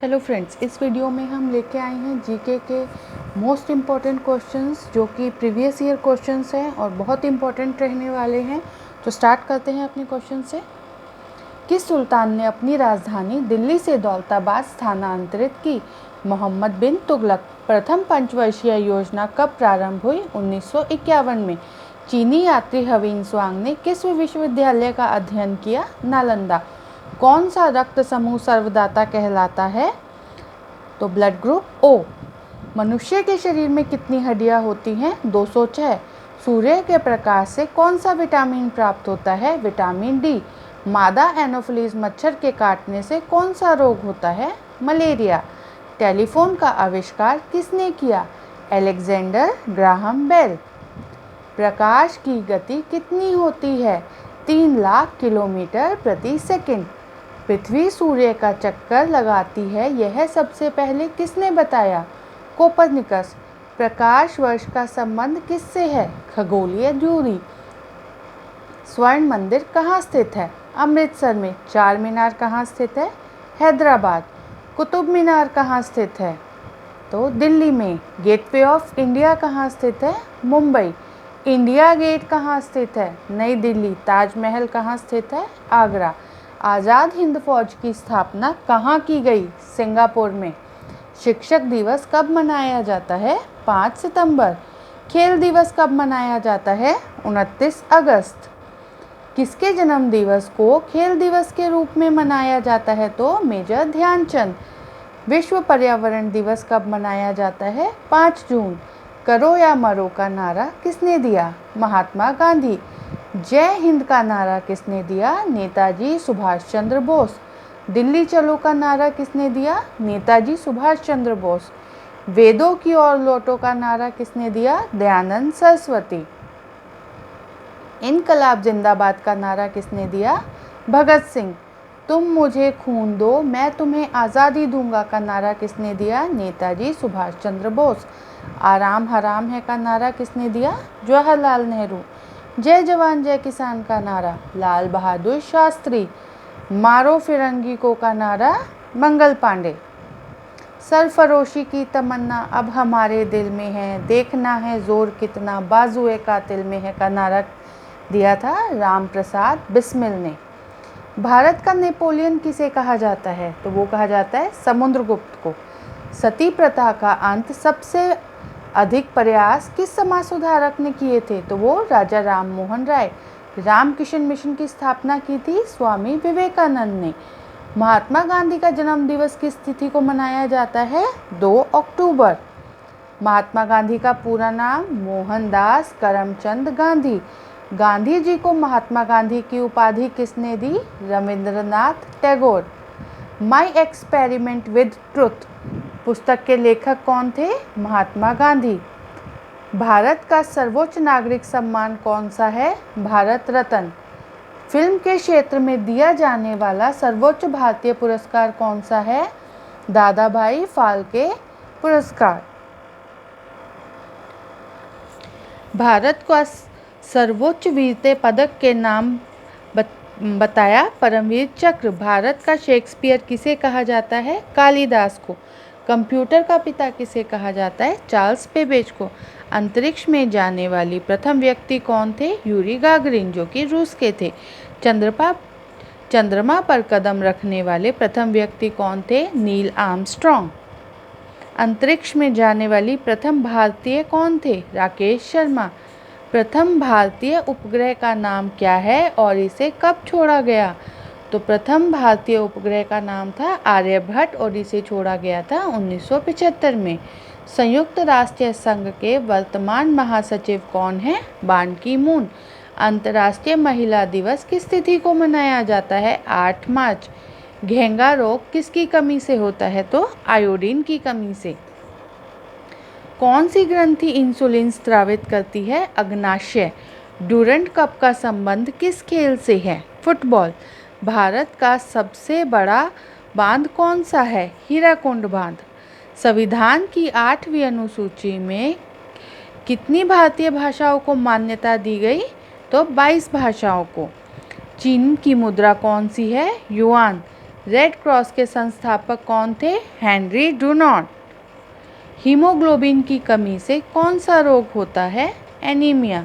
Hello friends, इस video में हम लेके आए हैं जीके के मोस्ट इम्पॉर्टेंट क्वेश्चंस जो कि प्रीवियस ईयर क्वेश्चंस हैं और बहुत इम्पॉर्टेंट रहने वाले हैं। तो स्टार्ट करते हैं अपने क्वेश्चन से। किस सुल्तान ने अपनी राजधानी दिल्ली से दौलताबाद स्थानांतरित की? मोहम्मद बिन तुगलक। प्रथम पंचवर्षीय योजना कब प्रारंभ हुई? 1951 में। चीनी यात्री हवीन स्वांग ने किस विश्वविद्यालय का अध्ययन किया? नालंदा। कौन सा रक्त समूह सर्वदाता कहलाता है? तो ब्लड ग्रुप ओ। मनुष्य के शरीर में कितनी हड्डियां होती हैं? 206। सूर्य के प्रकाश से कौन सा विटामिन प्राप्त होता है? Vitamin D. मादा एनोफिलीज मच्छर के काटने से कौन सा रोग होता है? मलेरिया। टेलीफोन का आविष्कार किसने किया? Alexander Graham bell. प्रकाश की गति कितनी होती है? 3 लाख किलोमीटर प्रति सेकंड। पृथ्वी सूर्य का चक्कर लगाती है, यह सबसे पहले किसने बताया? कोपरनिकस। प्रकाश वर्ष का संबंध किससे है? खगोलीय दूरी। स्वर्ण मंदिर कहाँ स्थित है? अमृतसर में। चार मीनार कहाँ स्थित है? हैदराबाद। कुतुब मीनार कहाँ स्थित है? तो दिल्ली में। गेटवे ऑफ इंडिया कहाँ स्थित है? मुंबई। इंडिया गेट कहाँ स्थित है? नई दिल्ली। ताजमहल कहाँ स्थित है? आगरा। आज़ाद हिंद फौज की स्थापना कहाँ की गई? सिंगापुर में। शिक्षक दिवस कब मनाया जाता है? 5 सितंबर। खेल दिवस कब मनाया जाता है? 29 अगस्त। किसके जन्म दिवस को खेल दिवस के रूप में मनाया जाता है? तो मेजर ध्यानचंद। विश्व पर्यावरण दिवस कब मनाया जाता है? 5 जून। करो या मरो का नारा किसने दिया? महात्मा गांधी। जय हिंद का नारा किसने दिया? नेताजी सुभाष चंद्र बोस। दिल्ली चलो का नारा किसने दिया? नेताजी सुभाष चंद्र बोस। वेदों की ओर लौटो का नारा किसने दिया? दयानंद सरस्वती। इनकलाब जिंदाबाद का नारा किसने दिया? भगत सिंह। तुम मुझे खून दो, मैं तुम्हें आज़ादी दूंगा का नारा किसने दिया? नेताजी सुभाष चंद्र बोस। आराम हराम है का नारा किसने दिया? जवाहरलाल नेहरू। जय जवान जय किसान का नारा? लाल बहादुर शास्त्री। मारो फिरंगी को का नारा? मंगल पांडे। सरफरोशी की तमन्ना अब हमारे दिल में है, देखना है जोर कितना बाजुए कातिल में है का नारा दिया था राम प्रसाद बिस्मिल ने। भारत का नेपोलियन किसे कहा जाता है? तो वो कहा जाता है समुद्रगुप्त को। सती प्रथा का अंत सबसे अधिक प्रयास किस समाज सुधारक ने किए थे? तो वो राजा राम मोहन राय। रामकृष्ण मिशन की स्थापना की थी स्वामी विवेकानंद ने। महात्मा गांधी का जन्म दिवस किस तिथि को मनाया जाता है? 2 अक्टूबर। महात्मा गांधी का पूरा नाम? मोहनदास करमचंद गांधी। गांधी जी को महात्मा गांधी की उपाधि किसने दी? Rabindranath Tagore. My experiment with truth पुस्तक के लेखक कौन थे? महात्मा गांधी। भारत का सर्वोच्च नागरिक सम्मान कौन सा है? भारत रत्न। फिल्म के क्षेत्र में दिया जाने वाला सर्वोच्च भारतीय पुरस्कार कौन सा है? दादा भाई फाल्के पुरस्कार। भारत का सर्वोच्च वीरता पदक के नाम बताया? परमवीर चक्र। भारत का शेक्सपियर किसे कहा जाता है? कालिदास को। कंप्यूटर का पिता किसे कहा जाता है? चार्ल्स बेबेज को। अंतरिक्ष में जाने वाली प्रथम व्यक्ति कौन थे? यूरी गागरिन जो कि रूस के थे। चंद्रमा पर कदम रखने वाले प्रथम व्यक्ति कौन थे? Neil Armstrong. अंतरिक्ष में जाने वाली प्रथम भारतीय कौन थे? राकेश शर्मा। प्रथम भारतीय उपग्रह का नाम क्या है और इसे कब छोड़ा गया? तो प्रथम भारतीय उपग्रह का नाम था आर्यभट्ट और इसे छोड़ा गया था 1975 में। संयुक्त राष्ट्र संघ के वर्तमान महासचिव कौन है? बान की मून। अंतर्राष्ट्रीय महिला दिवस किस तिथि को मनाया जाता है? 8 मार्च। घेंगा रोग किसकी कमी से होता है? तो आयोडीन की कमी से। कौन सी ग्रंथि इंसुलिन स्रावित करती है? अग्नाशय। डूरंट कप का संबंध किस खेल से है? फुटबॉल। भारत का सबसे बड़ा बांध कौन सा है? हीराकुंड बांध। संविधान की 8वीं अनुसूची में कितनी भारतीय भाषाओं को मान्यता दी गई? तो 22 भाषाओं को। चीन की मुद्रा कौन सी है? युआन। रेड क्रॉस के संस्थापक कौन थे? हेनरी डुनॉन्ट। हीमोग्लोबिन की कमी से कौन सा रोग होता है? एनीमिया।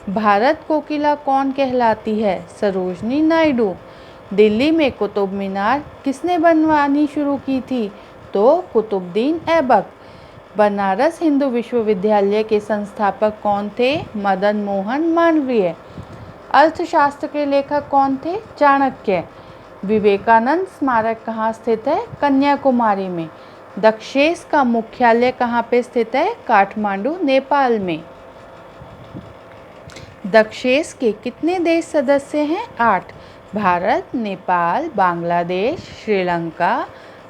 भारत कोकिला कौन कहलाती है? सरोजनी नायडू। दिल्ली में कुतुब मीनार किसने बनवानी शुरू की थी? तो कुतुबुद्दीन ऐबक। बनारस हिंदू विश्वविद्यालय के संस्थापक कौन थे? मदन मोहन मालवीय। अर्थशास्त्र के लेखक कौन थे? चाणक्य। विवेकानंद स्मारक कहाँ स्थित है? कन्याकुमारी में। दक्षेस का मुख्यालय कहाँ पे स्थित है? काठमांडू, नेपाल में। दक्षेस के कितने देश सदस्य हैं? 8। भारत, नेपाल, बांग्लादेश, श्रीलंका,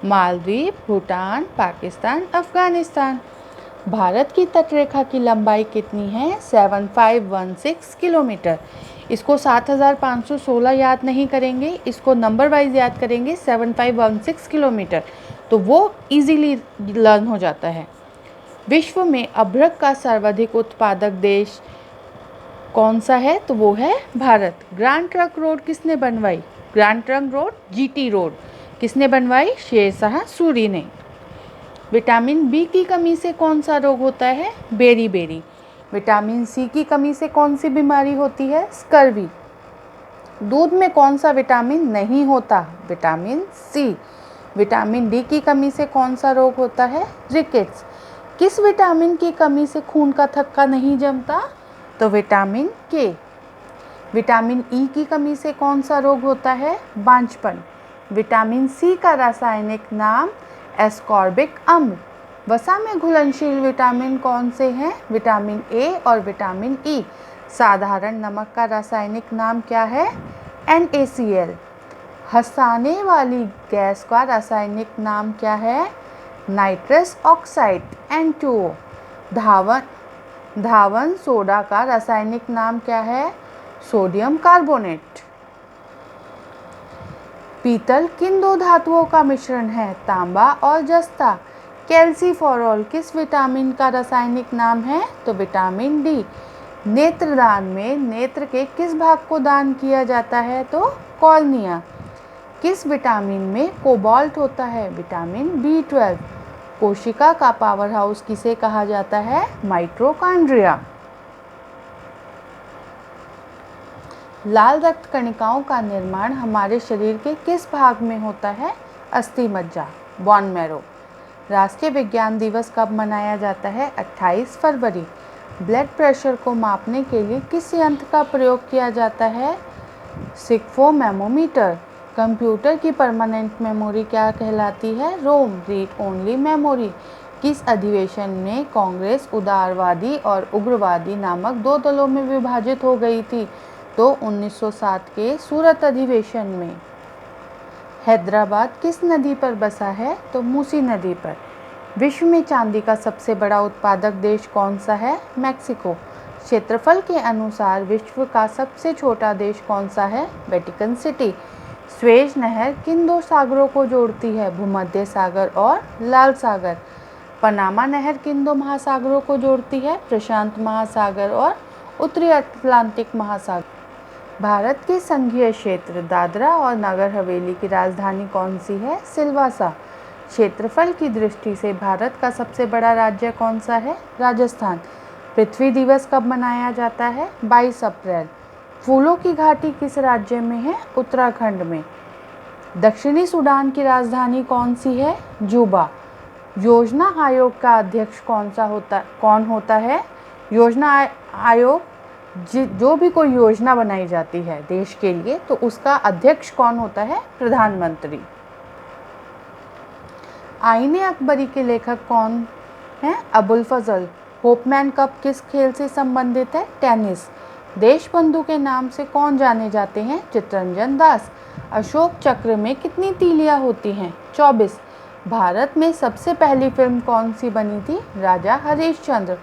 मालदीव, भूटान, पाकिस्तान, अफगानिस्तान। भारत की तटरेखा की लंबाई कितनी है? 7516 किलोमीटर। इसको 7516 याद नहीं करेंगे, इसको नंबर वाइज याद करेंगे, 7516 किलोमीटर, तो वो इजीली लर्न हो जाता है। विश्व में अभ्रक का सर्वाधिक उत्पादक देश कौन सा है? तो वो है भारत। ग्रैंड ट्रंक रोड किसने बनवाई? Grand trunk road, GT road, किसने बनवाई? शेरशाह सूरी ने। विटामिन बी की कमी से कौन सा रोग होता है? बेरी। विटामिन सी की कमी से कौन सी बीमारी होती है? स्कर्वी। दूध में कौन सा विटामिन नहीं होता? Vitamin C. विटामिन डी की कमी से कौन सा रोग होता है? रिकेट्स। किस विटामिन की कमी से खून का थक्का नहीं जमता? तो विटामिन के। विटामिन ई की कमी से कौन सा रोग होता है? बांझपन। विटामिन सी का रासायनिक नाम एस्कॉर्बिक अम्ल। वसा में घुलनशील विटामिन कौन से हैं? विटामिन ए और विटामिन ई। साधारण नमक का रासायनिक नाम क्या है? NaCl। हंसाने वाली गैस का रासायनिक नाम क्या है? Nitrous oxide, N2O। धावन सोडा का रासायनिक नाम क्या है? Sodium carbonate. पीतल किन दो धातुओं का मिश्रण है? तांबा और जस्ता। कैल्सीफेरॉल किस विटामिन का रासायनिक नाम है? तो विटामिन डी। नेत्रदान में नेत्र के किस भाग को दान किया जाता है? तो कॉर्निया। किस विटामिन में कोबाल्ट होता है? Vitamin B12। कोशिका का पावर हाउस किसे कहा जाता है? माइटोकॉन्ड्रिया। लाल रक्त कणिकाओं का निर्माण हमारे शरीर के किस भाग में होता है? अस्थि मज्जा, बोन मैरो। राष्ट्रीय विज्ञान दिवस कब मनाया जाता है? 28 फरवरी। ब्लड प्रेशर को मापने के लिए किस यंत्र का प्रयोग किया जाता है? सिग्मोमीटर। कंप्यूटर की परमानेंट मेमोरी क्या कहलाती है? रोम, रीड ओनली मेमोरी। किस अधिवेशन में कांग्रेस उदारवादी और उग्रवादी नामक दो दलों में विभाजित हो गई थी? तो 1907 के सूरत अधिवेशन में। हैदराबाद किस नदी पर बसा है? तो मूसी नदी पर। विश्व में चांदी का सबसे बड़ा उत्पादक देश कौन सा है? मैक्सिको। क्षेत्रफल के अनुसार विश्व का सबसे छोटा देश कौन सा है? Vatican city. स्वेज नहर किन दो सागरों को जोड़ती है? भूमध्य सागर और लाल सागर। पनामा नहर किन दो महासागरों को जोड़ती है? प्रशांत महासागर और उत्तरी अटलांटिक महासागर। भारत के संघीय क्षेत्र दादरा और नगर हवेली की राजधानी कौन सी है? सिलवासा। क्षेत्रफल की दृष्टि से भारत का सबसे बड़ा राज्य कौन सा है? राजस्थान। पृथ्वी दिवस कब मनाया जाता है? 22 अप्रैल। फूलों की घाटी किस राज्य में है? उत्तराखंड में। दक्षिणी सूडान की राजधानी कौन सी है? जूबा। योजना आयोग का अध्यक्ष कौन होता है? योजना आयोग जो भी कोई योजना बनाई जाती है देश के लिए, तो उसका अध्यक्ष कौन होता है? प्रधानमंत्री। आईने अकबरी के लेखक कौन हैं? अबुल फजल। होपमैन कप किस खेल से संबंधित है? टेनिस। देशबंधु के नाम से कौन जाने जाते हैं? चित्तरंजन दास। अशोक चक्र में कितनी तीलियां होती हैं? 24। भारत में सबसे पहली फिल्म कौन सी बनी थी? राजा हरिश्चंद्र।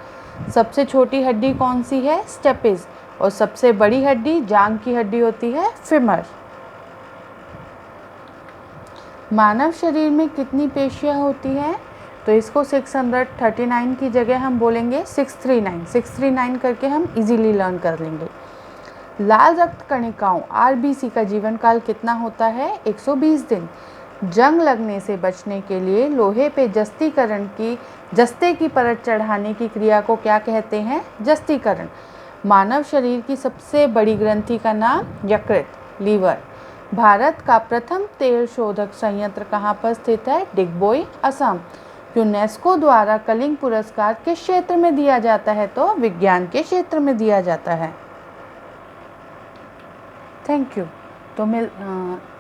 सबसे छोटी हड्डी कौन सी है? स्टेपिस। और सबसे बड़ी हड्डी जांघ की हड्डी होती है फेमर। मानव शरीर में कितनी पेशियां होती हैं? तो इसको 639 की जगह हम बोलेंगे 639 करके हम इजीली लर्न कर लेंगे। लाल रक्त कणिकाओं RBC का जीवन काल कितना होता है? 120 दिन। जंग लगने से बचने के लिए लोहे पे जस्ते की परत चढ़ाने की क्रिया को क्या कहते हैं? जस्तीकरण। मानव शरीर की सबसे बड़ी ग्रंथि का नाम? यकृत, लीवर। भारत का प्रथम तेल शोधक संयंत्र कहाँ पर स्थित है? डिगबोई, असम। यूनेस्को द्वारा कलिंग पुरस्कार किस क्षेत्र में दिया जाता है? तो विज्ञान के क्षेत्र में दिया जाता है। Thank you. तो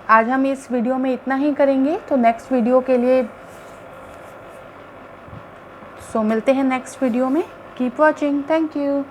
आज हम इस वीडियो में इतना ही करेंगे, तो नेक्स्ट वीडियो के लिए मिलते हैं नेक्स्ट वीडियो में। Keep watching. Thank you.